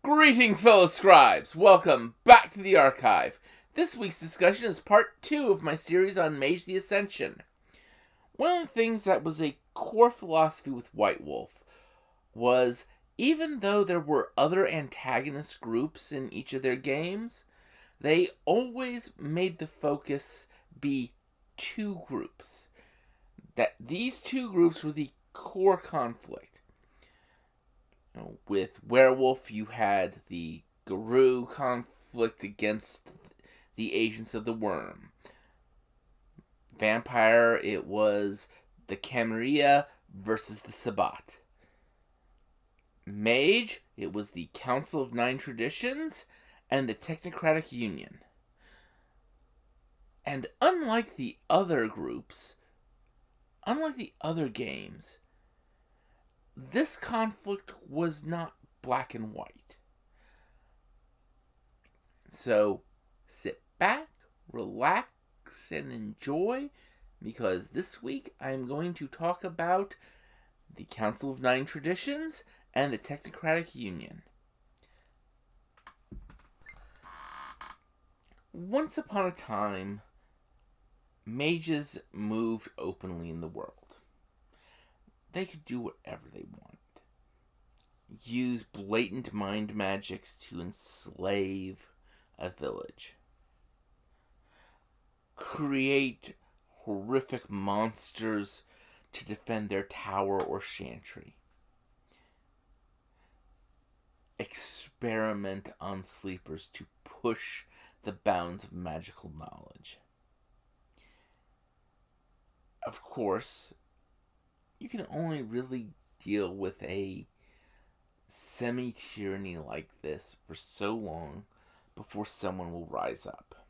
Greetings, fellow scribes! Welcome back to the archive. This week's discussion is part 2 of my series on Mage the Ascension. One of the things that was a core philosophy with White Wolf was, even though there were other antagonist groups in each of their games, they always made the focus be two groups. That these two groups were the core conflict. With Werewolf, you had the Guru conflict against the agents of the Worm. Vampire, it was the Camarilla versus the Sabbat. Mage, it was the Council of Nine Traditions and the Technocratic Union. And unlike the other groups, unlike the other games, this conflict was not black and white. So, sit back, relax, and enjoy, because this week I'm going to talk about the Council of Nine Traditions and the Technocratic Union. Once upon a time, mages moved openly in the world. They could do whatever they wanted. Use blatant mind magics to enslave a village. Create horrific monsters to defend their tower or chantry. Experiment on sleepers to push the bounds of magical knowledge. Of course, you can only really deal with a semi-tyranny like this for so long before someone will rise up.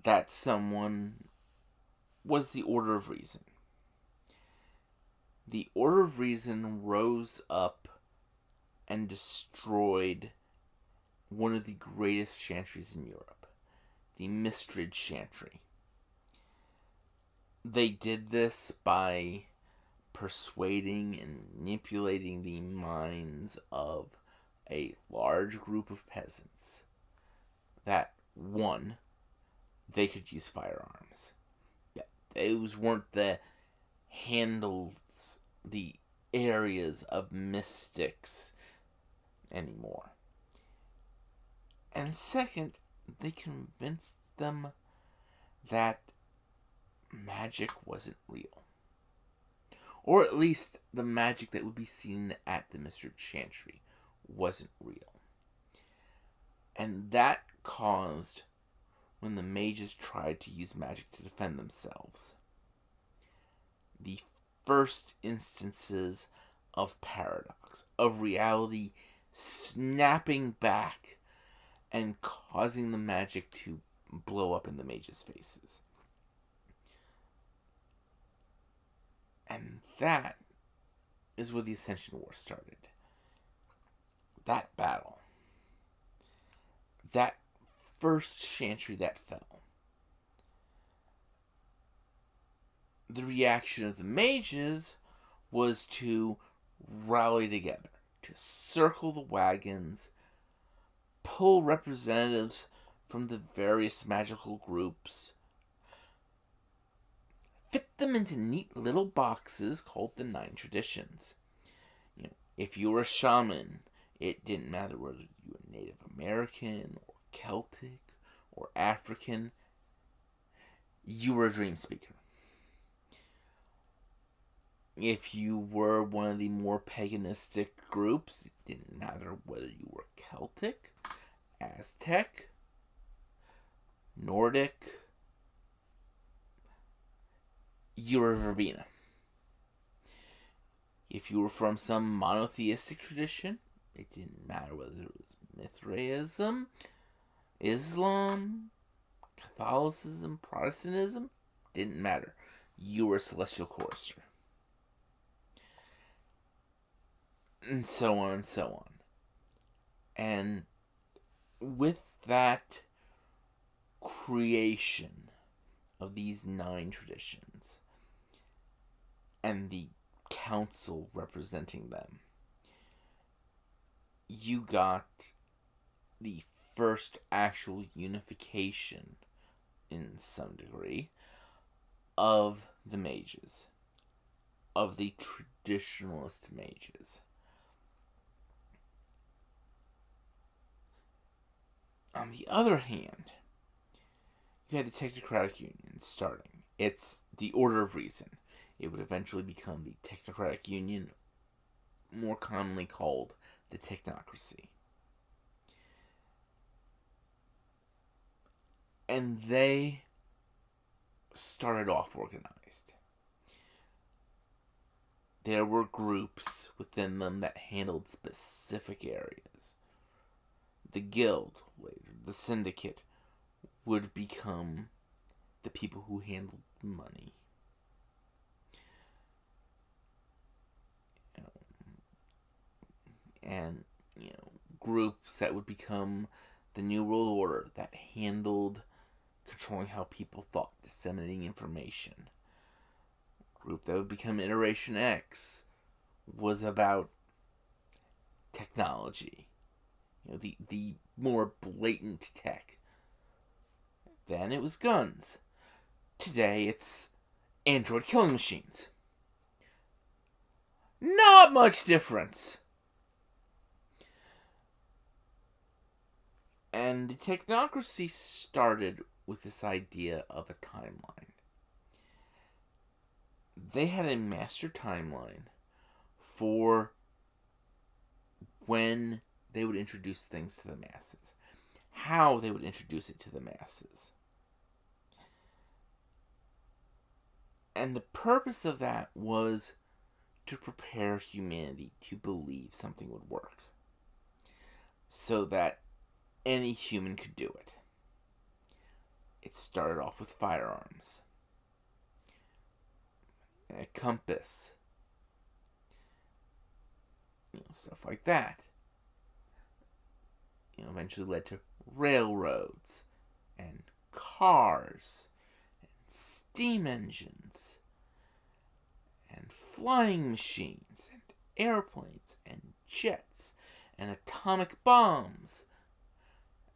That someone was the Order of Reason. The Order of Reason rose up and destroyed one of the greatest chantries in Europe, the Mistrid Chantry. They did this by persuading and manipulating the minds of a large group of peasants that, one, they could use firearms. Those weren't the handles, the areas of mystics anymore. And second, they convinced them that magic wasn't real. Or at least the magic that would be seen at the Mistrid Chantry wasn't real. And that caused, when the mages tried to use magic to defend themselves, the first instances of paradox, of reality snapping back and causing the magic to blow up in the mages' faces. And that is where the Ascension War started. That battle. That first chantry that fell. The reaction of the mages was to rally together, to circle the wagons, pull representatives from the various magical groups, fit them into neat little boxes called the Nine Traditions. If you were a shaman, it didn't matter whether you were Native American or Celtic or African, you were a dream speaker. If you were one of the more paganistic groups, it didn't matter whether you were Celtic, Aztec, Nordic, you were a Verbena. If you were from some monotheistic tradition, it didn't matter whether it was Mithraism, Islam, Catholicism, Protestantism, didn't matter. You were a celestial chorister. And so on and so on. And with that creation of these 9 traditions, and the council representing them, you got the first actual unification, in some degree, of the mages, of the traditionalist mages. On the other hand, you had the Technocratic Union starting. It's the order of reason. It would eventually become the Technocratic Union, more commonly called the Technocracy. And they started off organized. There were groups within them that handled specific areas. The guild, later the syndicate, would become the people who handled money. And, groups that would become the New World Order that handled controlling how people thought, disseminating information. Group that would become Iteration X was about technology. The more blatant tech. Then it was guns. Today it's android killing machines. Not much difference. And the Technocracy started with this idea of a timeline. They had a master timeline for when they would introduce things to the masses, how they would introduce it to the masses. And the purpose of that was to prepare humanity to believe something would work, so that any human could do it. It started off with firearms, and a compass, stuff like that. Eventually led to railroads and cars and steam engines and flying machines and airplanes and jets and atomic bombs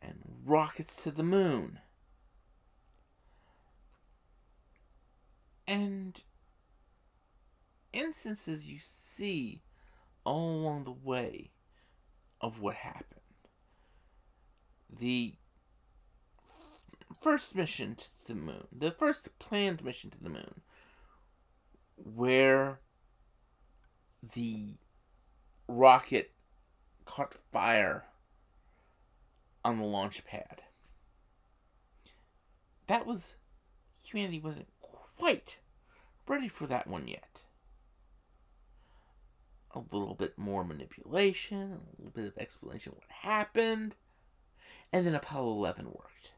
and rockets to the moon. And instances you see all along the way of what happened. The first mission to the moon, the first planned mission to the moon, where the rocket caught fire on the launch pad. Humanity wasn't quite ready for that one yet. A little bit more manipulation, a little bit of explanation of what happened, and then Apollo 11 worked.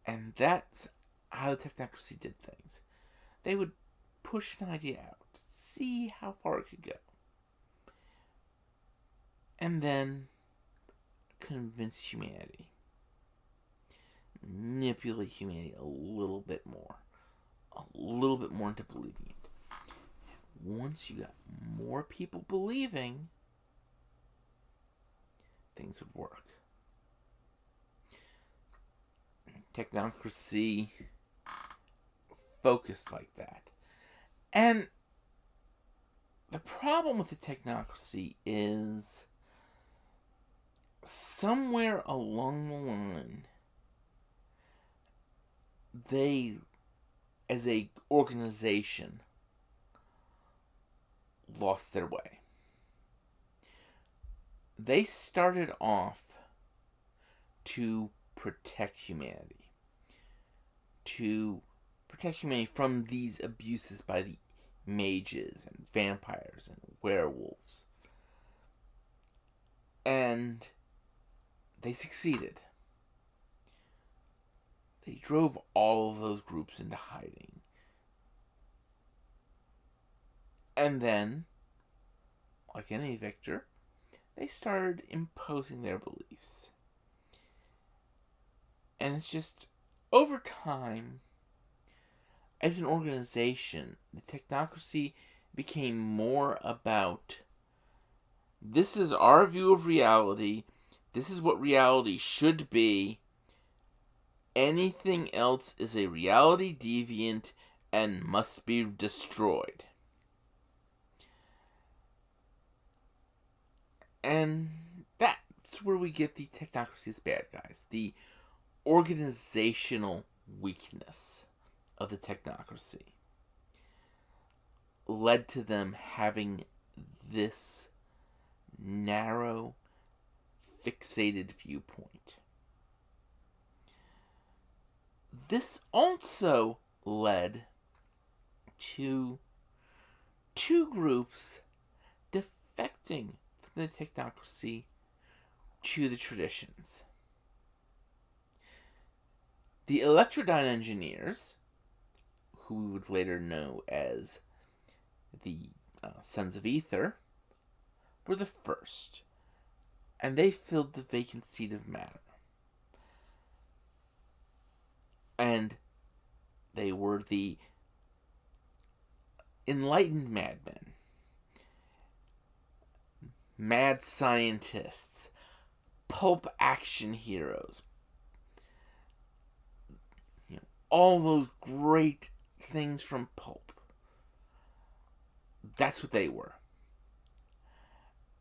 And that's how the Technocracy did things. They would push an idea out, see how far it could go, and then convince humanity. Manipulate humanity a little bit more into believing it. Once you got more people believing, things would work. Technocracy focused like that. And the problem with the Technocracy is somewhere along the line, they, as a organization, lost their way. They started off to protect humanity. To protect humanity from these abuses by the mages and vampires and werewolves. And they succeeded. They drove all of those groups into hiding. And then, like any victor, they started imposing their beliefs. And it's just, over time, as an organization, the Technocracy became more about, this is our view of reality, this is what reality should be, anything else is a reality deviant and must be destroyed. And that's where we get the Technocracy's bad guys, the organizational weakness of the Technocracy led to them having this narrow, fixated viewpoint. This also led to two groups defecting from the Technocracy to the traditions. The Electrodyne engineers, who we would later know as the Sons of Ether, were the first, and they filled the vacant seat of matter. And they were the enlightened madmen, mad scientists, pulp action heroes, all those great things from pulp. That's what they were.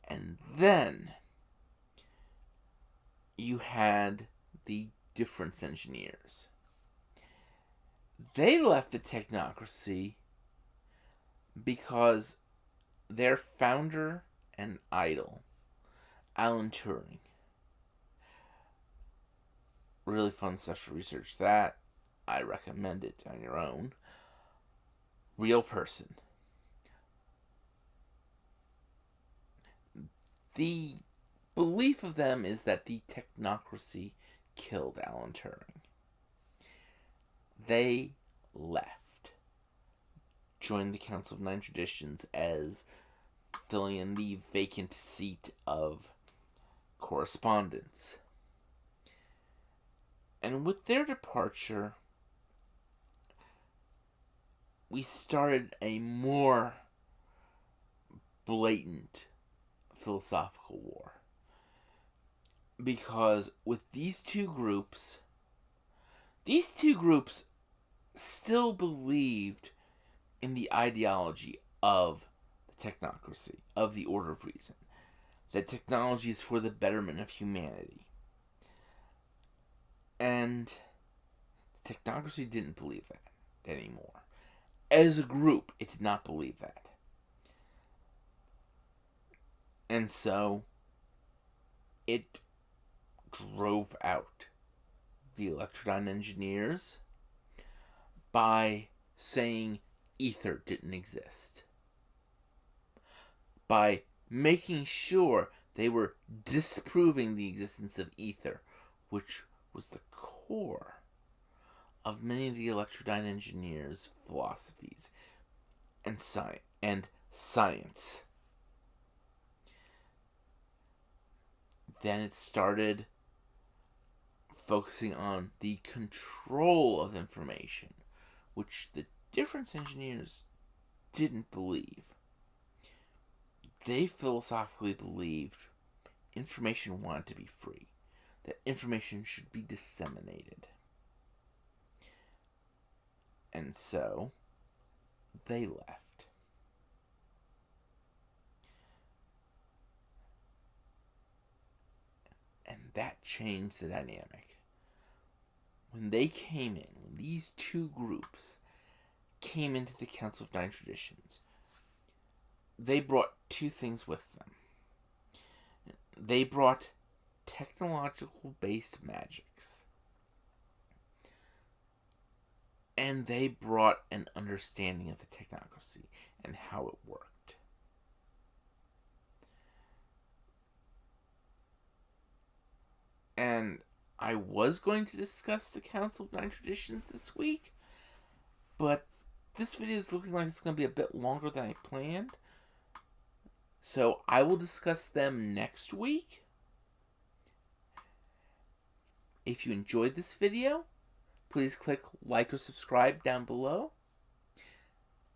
And then you had the difference engineers. They left the Technocracy because their founder and idol, Alan Turing, really fun stuff to research that. I recommend it on your own. Real person. The belief of them is that the Technocracy killed Alan Turing. They left, joined the Council of Nine Traditions as filling in the vacant seat of correspondence. And with their departure, we started a more blatant philosophical war. Because with these two groups still believed in the ideology of the Technocracy, of the Order of Reason. That technology is for the betterment of humanity. And the Technocracy didn't believe that anymore. As a group, it did not believe that. And so, it drove out the Electrodyne engineers by saying ether didn't exist. By making sure they were disproving the existence of ether, which was the core of many of the Electrodyne engineers' philosophies and science. Then it started focusing on the control of information, which the difference engineers didn't believe. They philosophically believed information wanted to be free, that information should be disseminated. And so, they left. And that changed the dynamic. When they came in, when these two groups came into the Council of Nine Traditions, they brought two things with them. They brought technological-based magics. And they brought an understanding of the Technocracy and how it worked. And I was going to discuss the Council of Nine Traditions this week, but this video is looking like it's going to be a bit longer than I planned. So I will discuss them next week. If you enjoyed this video, please click like or subscribe down below.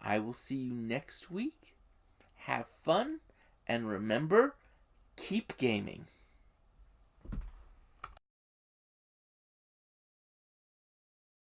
I will see you next week. Have fun, and remember, keep gaming.